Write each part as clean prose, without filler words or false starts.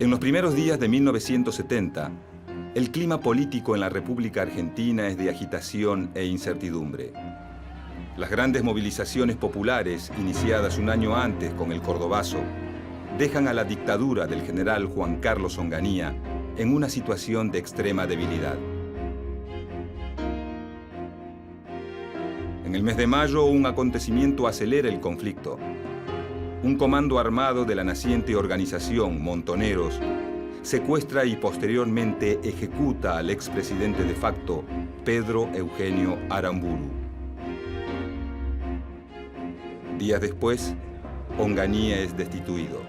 En los primeros días de 1970, el clima político en la República Argentina es de agitación e incertidumbre. Las grandes movilizaciones populares, iniciadas un año antes con el Cordobazo, dejan a la dictadura del general Juan Carlos Onganía en una situación de extrema debilidad. En el mes de mayo, un acontecimiento acelera el conflicto. Un comando armado de la naciente organización Montoneros secuestra y posteriormente ejecuta al expresidente de facto, Pedro Eugenio Aramburu. Días después, Onganía es destituido.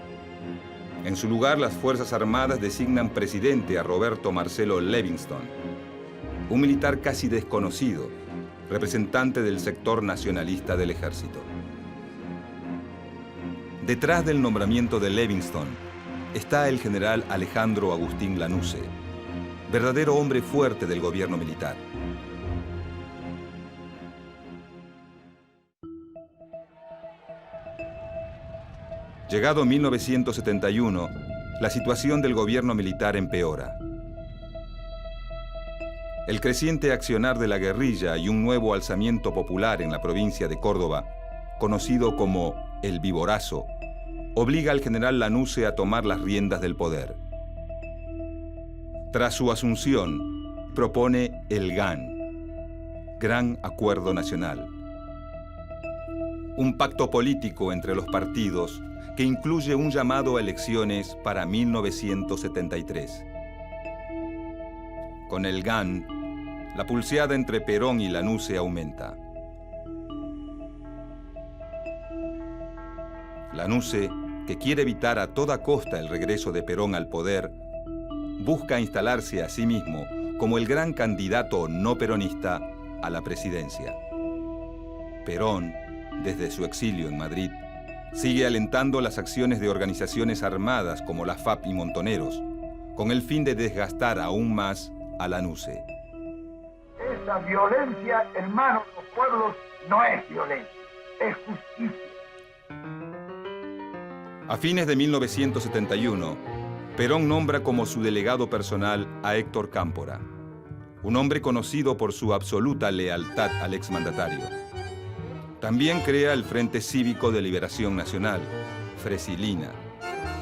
En su lugar, las Fuerzas Armadas designan presidente a Roberto Marcelo Levingston, un militar casi desconocido, representante del sector nacionalista del ejército. Detrás del nombramiento de Levingston está el general Alejandro Agustín Lanusse, verdadero hombre fuerte del gobierno militar. Llegado 1971, la situación del gobierno militar empeora. El creciente accionar de la guerrilla y un nuevo alzamiento popular en la provincia de Córdoba, conocido como el Viborazo, obliga al general Lanusse a tomar las riendas del poder. Tras su asunción, propone el GAN, Gran Acuerdo Nacional, un pacto político entre los partidos que incluye un llamado a elecciones para 1973. Con el GAN, la pulseada entre Perón y Lanusse aumenta. Lanusse, que quiere evitar a toda costa el regreso de Perón al poder, busca instalarse a sí mismo como el gran candidato no peronista a la presidencia. Perón, desde su exilio en Madrid, sigue alentando las acciones de organizaciones armadas como la FAP y Montoneros, con el fin de desgastar aún más a Lanusse. Esa violencia, hermanos, los pueblos, no es violencia, es justicia. A fines de 1971, Perón nombra como su delegado personal a Héctor Cámpora, un hombre conocido por su absoluta lealtad al exmandatario. También crea el Frente Cívico de Liberación Nacional, Fresilina,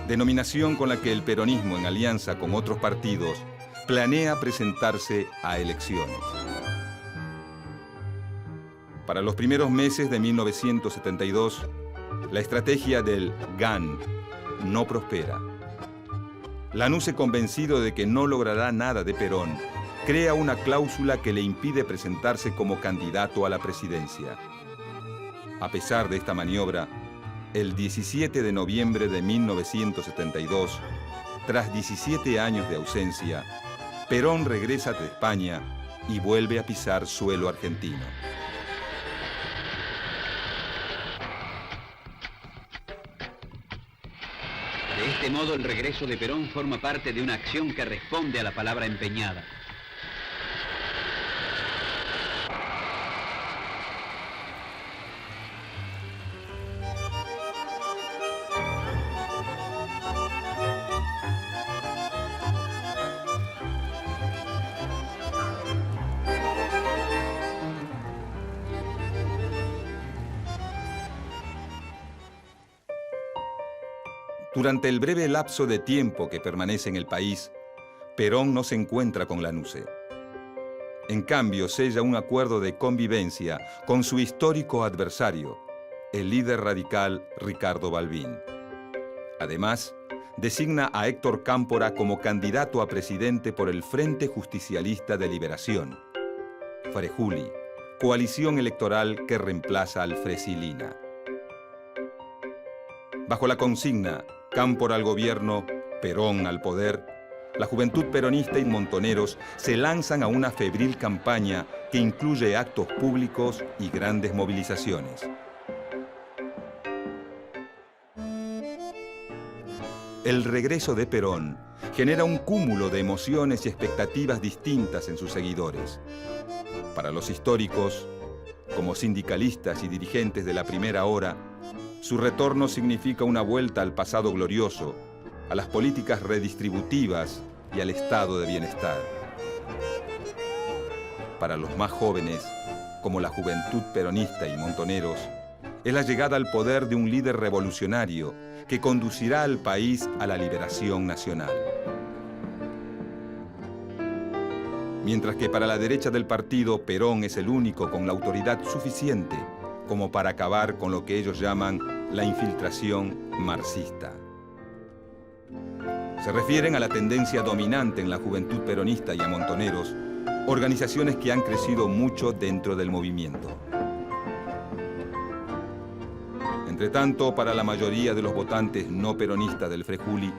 denominación con la que el peronismo, en alianza con otros partidos, planea presentarse a elecciones. Para los primeros meses de 1972, la estrategia del GAN no prospera. Lanusse, convencido de que no logrará nada de Perón, crea una cláusula que le impide presentarse como candidato a la presidencia. A pesar de esta maniobra, el 17 de noviembre de 1972, tras 17 años de ausencia, Perón regresa de España y vuelve a pisar suelo argentino. De este modo, el regreso de Perón forma parte de una acción que responde a la palabra empeñada. Durante el breve lapso de tiempo que permanece en el país, Perón no se encuentra con Lanusse. En cambio, sella un acuerdo de convivencia con su histórico adversario, el líder radical Ricardo Balbín. Además, designa a Héctor Cámpora como candidato a presidente por el Frente Justicialista de Liberación, Frejuli, coalición electoral que reemplaza al Fresilina. Bajo la consigna Cámpora al gobierno, Perón al poder, la juventud peronista y Montoneros se lanzan a una febril campaña que incluye actos públicos y grandes movilizaciones. El regreso de Perón genera un cúmulo de emociones y expectativas distintas en sus seguidores. Para los históricos, como sindicalistas y dirigentes de la primera hora, su retorno significa una vuelta al pasado glorioso, a las políticas redistributivas y al estado de bienestar. Para los más jóvenes, como la Juventud Peronista y Montoneros, es la llegada al poder de un líder revolucionario que conducirá al país a la liberación nacional. Mientras que para la derecha del partido, Perón es el único con la autoridad suficiente como para acabar con lo que ellos llaman la infiltración marxista. Se refieren a la tendencia dominante en la Juventud Peronista y a Montoneros, organizaciones que han crecido mucho dentro del movimiento. Entretanto, para la mayoría de los votantes no peronistas del Frejuli,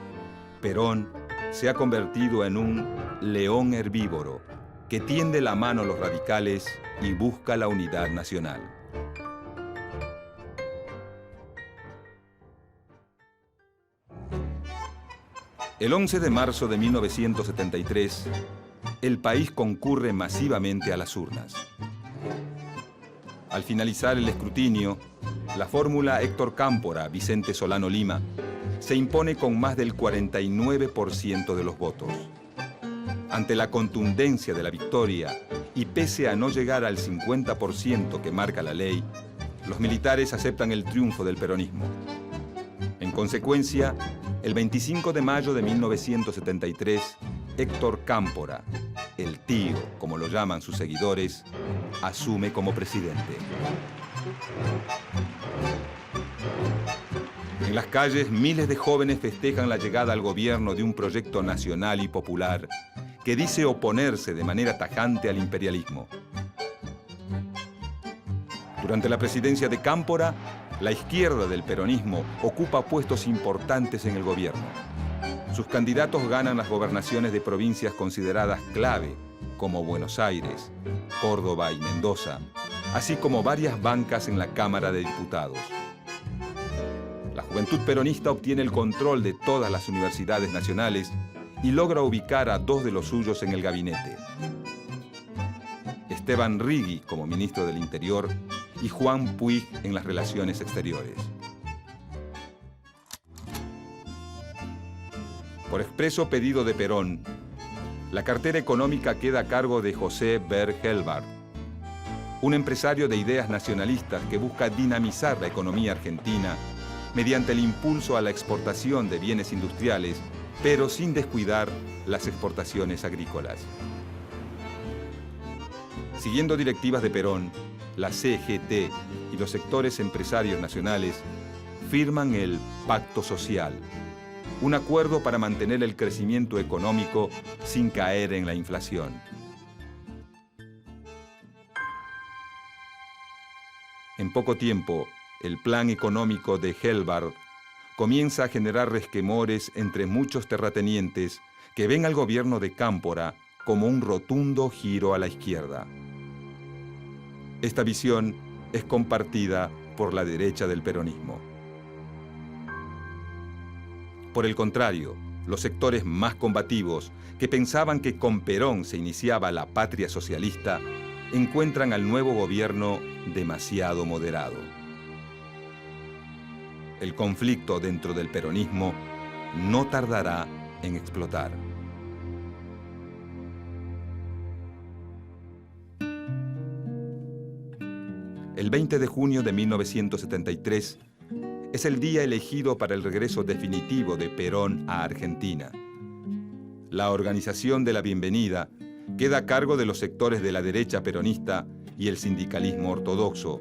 Perón se ha convertido en un león herbívoro que tiende la mano a los radicales y busca la unidad nacional. El 11 de marzo de 1973, el país concurre masivamente a las urnas. Al finalizar el escrutinio, la fórmula Héctor Cámpora, Vicente Solano Lima, se impone con más del 49% de los votos. Ante la contundencia de la victoria y pese a no llegar al 50% que marca la ley, los militares aceptan el triunfo del peronismo. En consecuencia, el 25 de mayo de 1973, Héctor Cámpora, el tío, como lo llaman sus seguidores, asume como presidente. En las calles, miles de jóvenes festejan la llegada al gobierno de un proyecto nacional y popular que dice oponerse de manera tajante al imperialismo. Durante la presidencia de Cámpora, la izquierda del peronismo ocupa puestos importantes en el gobierno. Sus candidatos ganan las gobernaciones de provincias consideradas clave, como Buenos Aires, Córdoba y Mendoza, así como varias bancas en la Cámara de Diputados. La Juventud Peronista obtiene el control de todas las universidades nacionales y logra ubicar a dos de los suyos en el gabinete. Esteban Rigui como ministro del Interior y Juan Puig en las Relaciones Exteriores. Por expreso pedido de Perón, la cartera económica queda a cargo de José Berg Helbart, un empresario de ideas nacionalistas que busca dinamizar la economía argentina mediante el impulso a la exportación de bienes industriales, pero sin descuidar las exportaciones agrícolas. Siguiendo directivas de Perón, la CGT y los sectores empresarios nacionales firman el Pacto Social, un acuerdo para mantener el crecimiento económico sin caer en la inflación. En poco tiempo, el plan económico de Helbart comienza a generar resquemores entre muchos terratenientes que ven al gobierno de Cámpora como un rotundo giro a la izquierda. Esta visión es compartida por la derecha del peronismo. Por el contrario, los sectores más combativos, que pensaban que con Perón se iniciaba la patria socialista, encuentran al nuevo gobierno demasiado moderado. El conflicto dentro del peronismo no tardará en explotar. El 20 de junio de 1973 es el día elegido para el regreso definitivo de Perón a Argentina. La organización de la bienvenida queda a cargo de los sectores de la derecha peronista y el sindicalismo ortodoxo,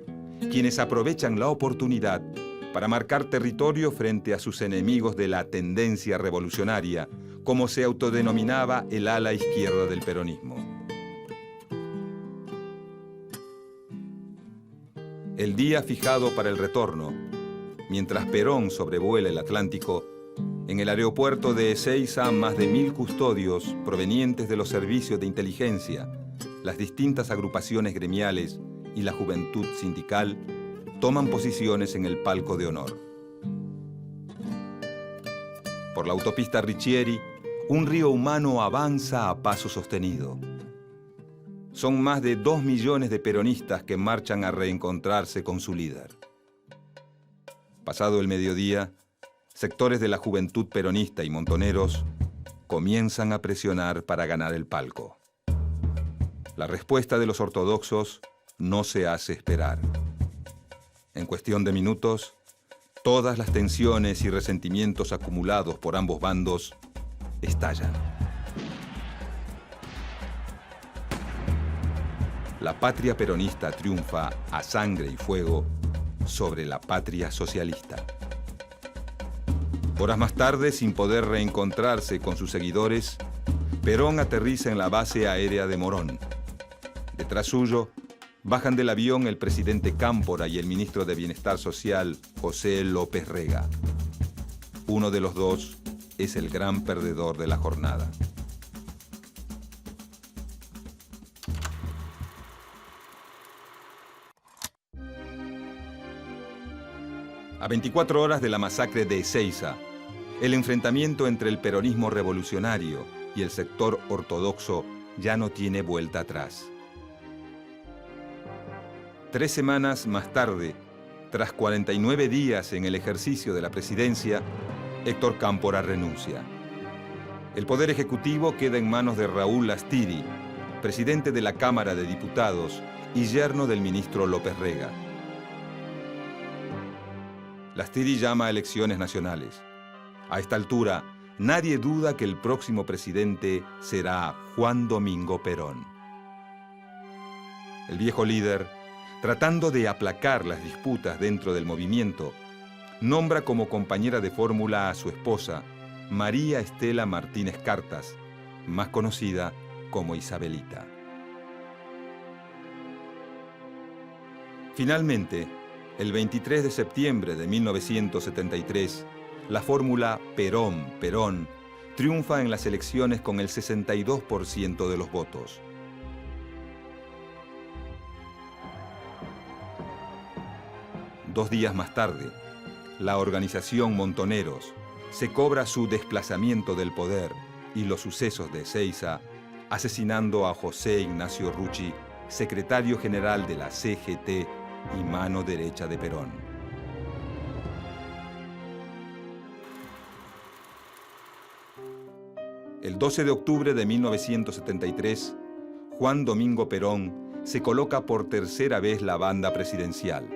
quienes aprovechan la oportunidad para marcar territorio frente a sus enemigos de la tendencia revolucionaria, como se autodenominaba el ala izquierda del peronismo. El día fijado para el retorno, mientras Perón sobrevuela el Atlántico, en el aeropuerto de Ezeiza más de 1000 custodios provenientes de los servicios de inteligencia, las distintas agrupaciones gremiales y la juventud sindical toman posiciones en el palco de honor. Por la autopista Riccieri, un río humano avanza a paso sostenido. Son más de 2 millones de peronistas que marchan a reencontrarse con su líder. Pasado el mediodía, sectores de la juventud peronista y montoneros comienzan a presionar para ganar el palco. La respuesta de los ortodoxos no se hace esperar. En cuestión de minutos, todas las tensiones y resentimientos acumulados por ambos bandos estallan. La patria peronista triunfa a sangre y fuego sobre la patria socialista. Horas más tarde, sin poder reencontrarse con sus seguidores, Perón aterriza en la base aérea de Morón. Detrás suyo, bajan del avión el presidente Cámpora y el ministro de Bienestar Social, José López Rega. Uno de los dos es el gran perdedor de la jornada. A 24 horas de la masacre de Ezeiza, el enfrentamiento entre el peronismo revolucionario y el sector ortodoxo ya no tiene vuelta atrás. 3 semanas más tarde, tras 49 días en el ejercicio de la presidencia, Héctor Cámpora renuncia. El poder ejecutivo queda en manos de Raúl Lastiri, presidente de la Cámara de Diputados y yerno del ministro López Rega. Lastiri llama a elecciones nacionales. A esta altura, nadie duda que el próximo presidente será Juan Domingo Perón. El viejo líder, tratando de aplacar las disputas dentro del movimiento, nombra como compañera de fórmula a su esposa, María Estela Martínez Cartas, más conocida como Isabelita. Finalmente, el 23 de septiembre de 1973, la fórmula Perón-Perón triunfa en las elecciones con el 62% de los votos. Dos días más tarde, la organización Montoneros se cobra su desplazamiento del poder y los sucesos de Ezeiza, asesinando a José Ignacio Rucci, secretario general de la CGT y mano derecha de Perón. El 12 de octubre de 1973, Juan Domingo Perón se coloca por tercera vez la banda presidencial.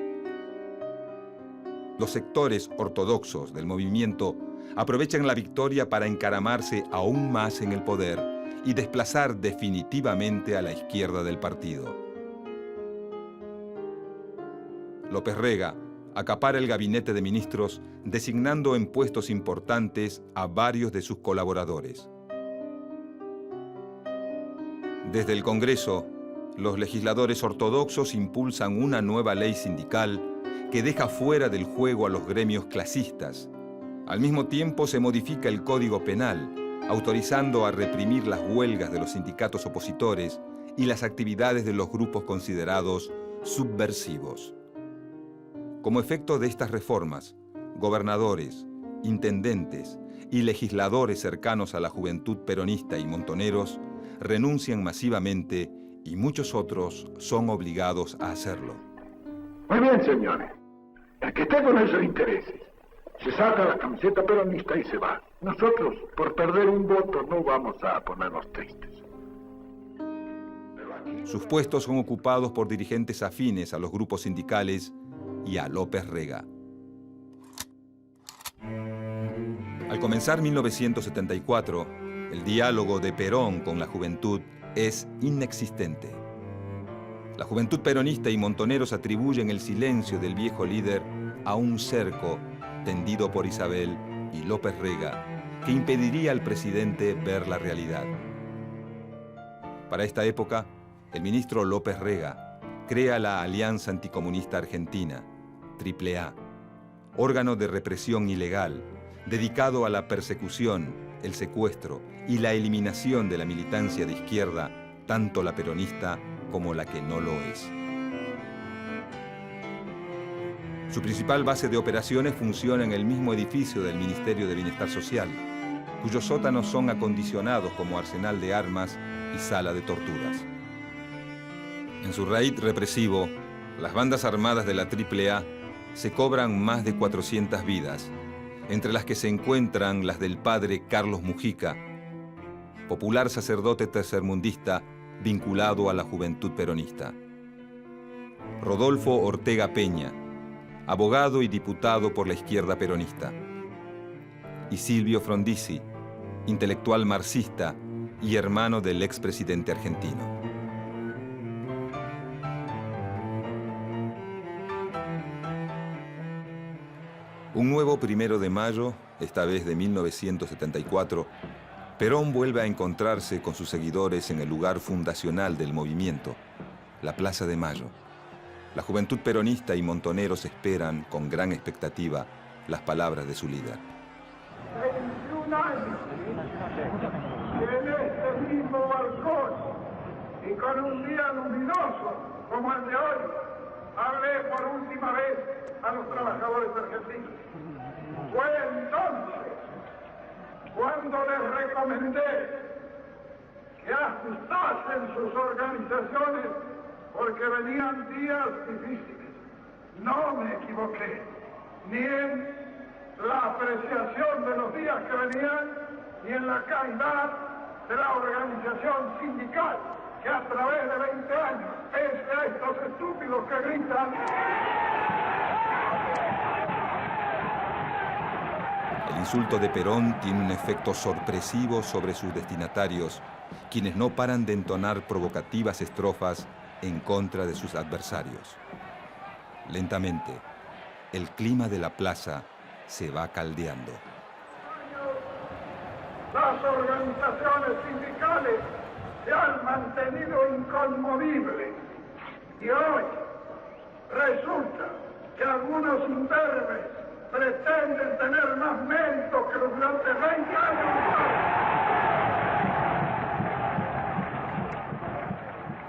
Los sectores ortodoxos del movimiento aprovechan la victoria para encaramarse aún más en el poder y desplazar definitivamente a la izquierda del partido. López Rega acapara el gabinete de ministros, designando en puestos importantes a varios de sus colaboradores. Desde el Congreso, los legisladores ortodoxos impulsan una nueva ley sindical que deja fuera del juego a los gremios clasistas. Al mismo tiempo se modifica el Código Penal, autorizando a reprimir las huelgas de los sindicatos opositores y las actividades de los grupos considerados subversivos. Como efecto de estas reformas, gobernadores, intendentes y legisladores cercanos a la juventud peronista y montoneros renuncian masivamente y muchos otros son obligados a hacerlo. Muy bien, señores. El que esté con esos intereses se saca la camiseta peronista y se va. Nosotros, por perder un voto, no vamos a ponernos tristes. Sus puestos son ocupados por dirigentes afines a los grupos sindicales y a López Rega. Al comenzar 1974, el diálogo de Perón con la juventud es inexistente. La juventud peronista y montoneros atribuyen el silencio del viejo líder a un cerco tendido por Isabel y López Rega que impediría al presidente ver la realidad. Para esta época, el ministro López Rega crea la Alianza Anticomunista Argentina, AAA, órgano de represión ilegal dedicado a la persecución, el secuestro y la eliminación de la militancia de izquierda, tanto la peronista como la que no lo es. Su principal base de operaciones funciona en el mismo edificio del Ministerio de Bienestar Social, cuyos sótanos son acondicionados como arsenal de armas y sala de torturas. En su raid represivo, las bandas armadas de la AAA se cobran más de 400 vidas entre las que se encuentran las del padre Carlos Mujica, popular sacerdote tercermundista vinculado a la Juventud Peronista. Rodolfo Ortega Peña, abogado y diputado por la izquierda peronista. Y Silvio Frondizi, intelectual marxista y hermano del expresidente argentino. Un nuevo 1 de mayo, esta vez de 1974, Perón vuelve a encontrarse con sus seguidores en el lugar fundacional del movimiento, la Plaza de Mayo. La juventud peronista y Montoneros esperan con gran expectativa las palabras de su líder. 21 años, y en este mismo balcón, y con un día luminoso como el de hoy, hablé por última vez a los trabajadores argentinos. Fue entonces cuando les recomendé que ajustasen sus organizaciones porque venían días difíciles. No me equivoqué, ni en la apreciación de los días que venían, ni en la calidad de la organización sindical, que a través de 20 años, pese a estos estúpidos que gritan... El insulto de Perón tiene un efecto sorpresivo sobre sus destinatarios, quienes no paran de entonar provocativas estrofas en contra de sus adversarios. Lentamente, el clima de la plaza se va caldeando. Las organizaciones sindicales se han mantenido inconmovibles y hoy resulta que algunos imberbes pretenden tener más mérito que los durante 20 años.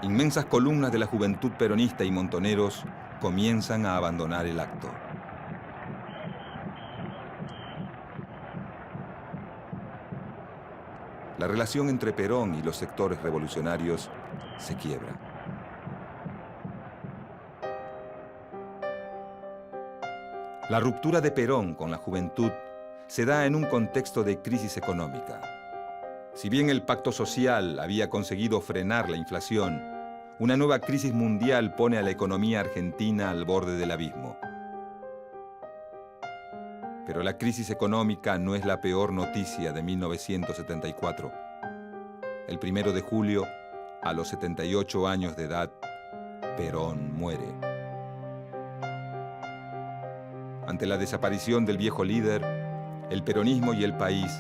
Inmensas columnas de la juventud peronista y Montoneros comienzan a abandonar el acto. La relación entre Perón y los sectores revolucionarios se quiebra. La ruptura de Perón con la juventud se da en un contexto de crisis económica. Si bien el pacto social había conseguido frenar la inflación, una nueva crisis mundial pone a la economía argentina al borde del abismo. Pero la crisis económica no es la peor noticia de 1974. El 1 de julio, a los 78 años de edad, Perón muere. Ante la desaparición del viejo líder, el peronismo y el país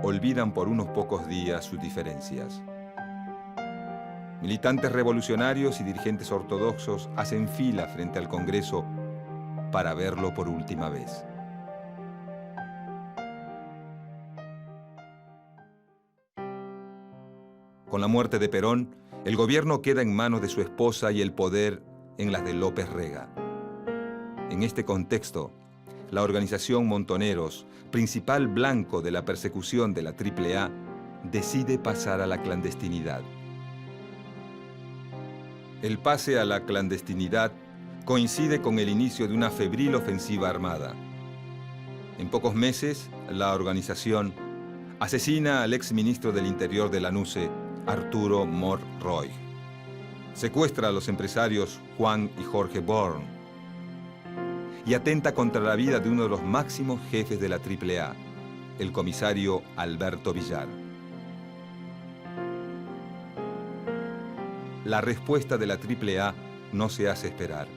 olvidan por unos pocos días sus diferencias. Militantes revolucionarios y dirigentes ortodoxos hacen fila frente al Congreso para verlo por última vez. Con la muerte de Perón, el gobierno queda en manos de su esposa y el poder en las de López Rega. En este contexto, la organización Montoneros, principal blanco de la persecución de la AAA, decide pasar a la clandestinidad. El pase a la clandestinidad coincide con el inicio de una febril ofensiva armada. En pocos meses, la organización asesina al exministro del Interior de la NUCE, Arturo Mor Roig. Secuestra a los empresarios Juan y Jorge Born y atenta contra la vida de uno de los máximos jefes de la AAA, el comisario Alberto Villar. La respuesta de la AAA no se hace esperar.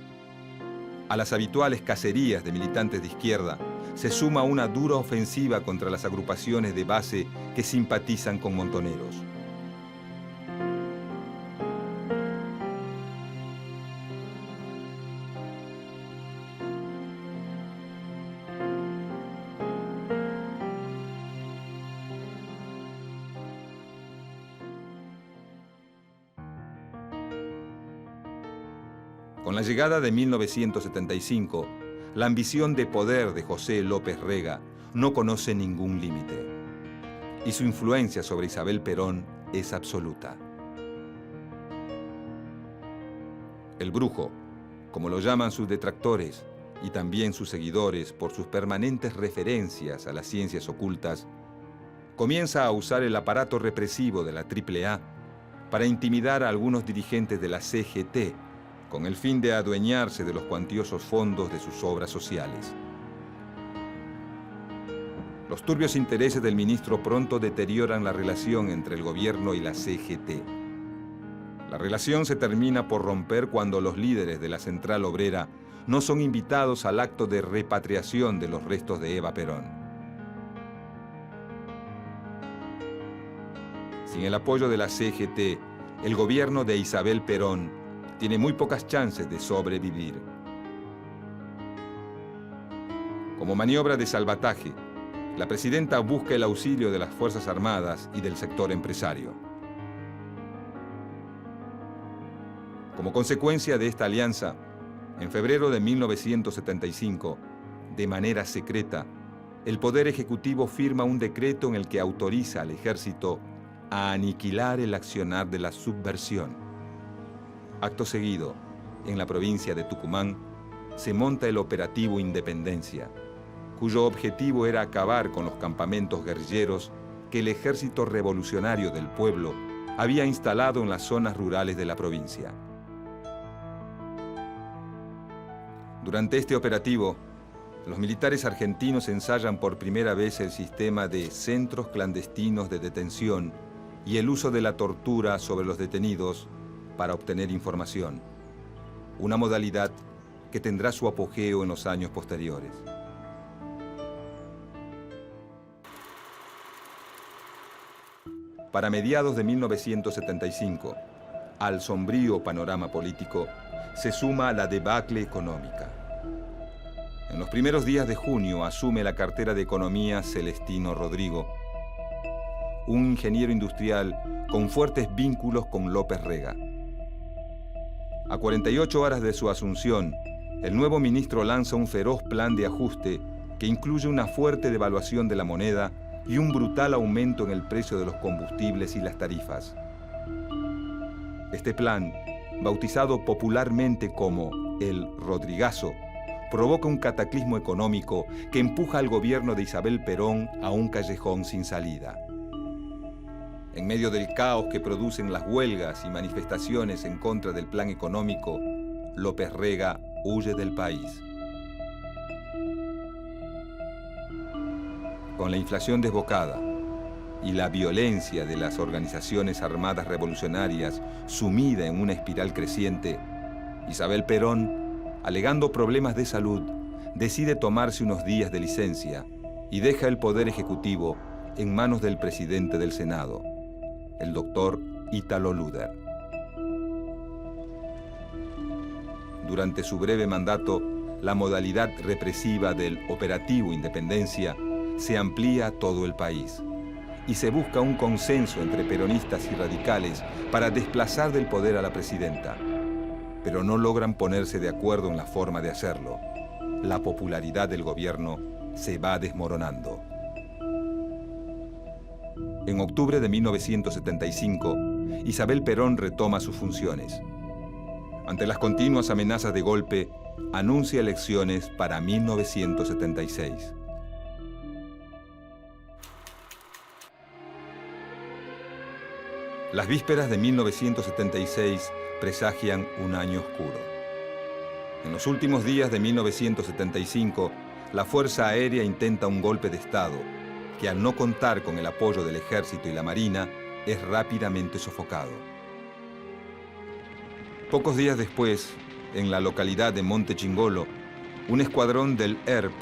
A las habituales cacerías de militantes de izquierda se suma una dura ofensiva contra las agrupaciones de base que simpatizan con Montoneros. Con la llegada de 1975, la ambición de poder de José López Rega no conoce ningún límite, y su influencia sobre Isabel Perón es absoluta. El brujo, como lo llaman sus detractores, y también sus seguidores por sus permanentes referencias a las ciencias ocultas, comienza a usar el aparato represivo de la AAA para intimidar a algunos dirigentes de la CGT, con el fin de adueñarse de los cuantiosos fondos de sus obras sociales. Los turbios intereses del ministro pronto deterioran la relación entre el gobierno y la CGT. La relación se termina por romper cuando los líderes de la Central Obrera no son invitados al acto de repatriación de los restos de Eva Perón. Sin el apoyo de la CGT, el gobierno de Isabel Perón tiene muy pocas chances de sobrevivir. Como maniobra de salvataje, la presidenta busca el auxilio de las Fuerzas Armadas y del sector empresario. Como consecuencia de esta alianza, en febrero de 1975, de manera secreta, el Poder Ejecutivo firma un decreto en el que autoriza al ejército a aniquilar el accionar de la subversión. Acto seguido, en la provincia de Tucumán, se monta el operativo Independencia, cuyo objetivo era acabar con los campamentos guerrilleros que el Ejército Revolucionario del Pueblo había instalado en las zonas rurales de la provincia. Durante este operativo, los militares argentinos ensayan por primera vez el sistema de centros clandestinos de detención y el uso de la tortura sobre los detenidos para obtener información, una modalidad que tendrá su apogeo en los años posteriores. Para mediados de 1975, al sombrío panorama político se suma la debacle económica. En los primeros días de junio asume la cartera de Economía Celestino Rodrigo, un ingeniero industrial con fuertes vínculos con López Rega. A 48 horas de su asunción, el nuevo ministro lanza un feroz plan de ajuste que incluye una fuerte devaluación de la moneda y un brutal aumento en el precio de los combustibles y las tarifas. Este plan, bautizado popularmente como el Rodrigazo, provoca un cataclismo económico que empuja al gobierno de Isabel Perón a un callejón sin salida. En medio del caos que producen las huelgas y manifestaciones en contra del plan económico, López Rega huye del país. Con la inflación desbocada y la violencia de las organizaciones armadas revolucionarias sumida en una espiral creciente, Isabel Perón, alegando problemas de salud, decide tomarse unos días de licencia y deja el Poder Ejecutivo en manos del presidente del Senado, el doctor Ítalo Luder. Durante su breve mandato, la modalidad represiva del Operativo Independencia se amplía a todo el país y se busca un consenso entre peronistas y radicales para desplazar del poder a la presidenta, pero no logran ponerse de acuerdo en la forma de hacerlo. La popularidad del gobierno se va desmoronando. En octubre de 1975, Isabel Perón retoma sus funciones. Ante las continuas amenazas de golpe, anuncia elecciones para 1976. Las vísperas de 1976 presagian un año oscuro. En los últimos días de 1975, la Fuerza Aérea intenta un golpe de Estado, que al no contar con el apoyo del Ejército y la Marina, es rápidamente sofocado. Pocos días después, en la localidad de Monte Chingolo, un escuadrón del ERP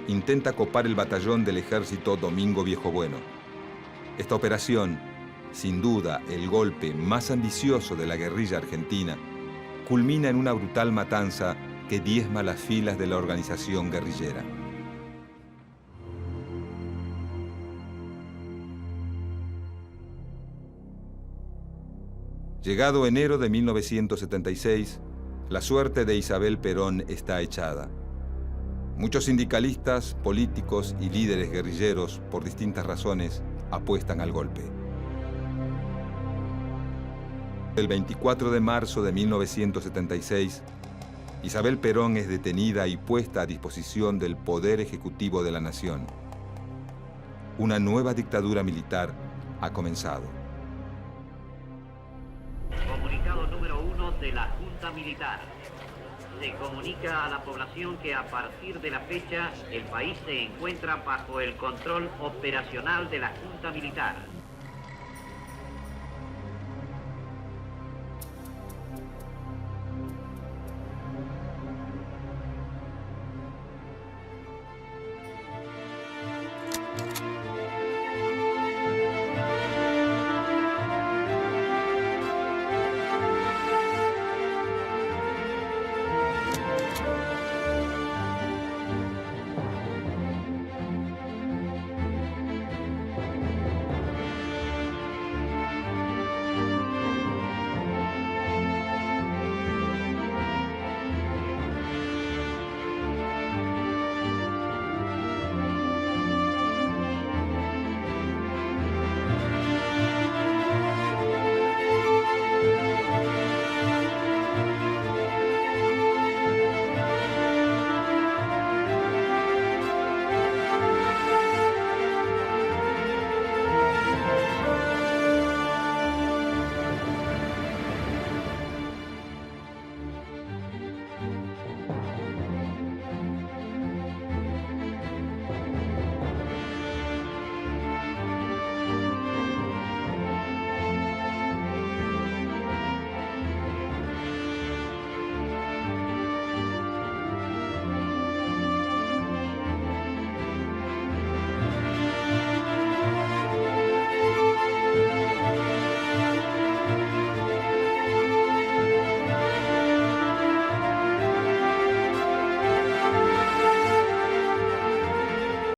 intenta copar el batallón del Ejército Domingo Viejo Bueno. Esta operación, sin duda el golpe más ambicioso de la guerrilla argentina, culmina en una brutal matanza que diezma las filas de la organización guerrillera. Llegado enero de 1976, la suerte de Isabel Perón está echada. Muchos sindicalistas, políticos y líderes guerrilleros, por distintas razones, apuestan al golpe. El 24 de marzo de 1976, Isabel Perón es detenida y puesta a disposición del Poder Ejecutivo de la Nación. Una nueva dictadura militar ha comenzado. Comunicado número 1 de la Junta Militar. Se comunica a la población que a partir de la fecha el país se encuentra bajo el control operacional de la Junta Militar.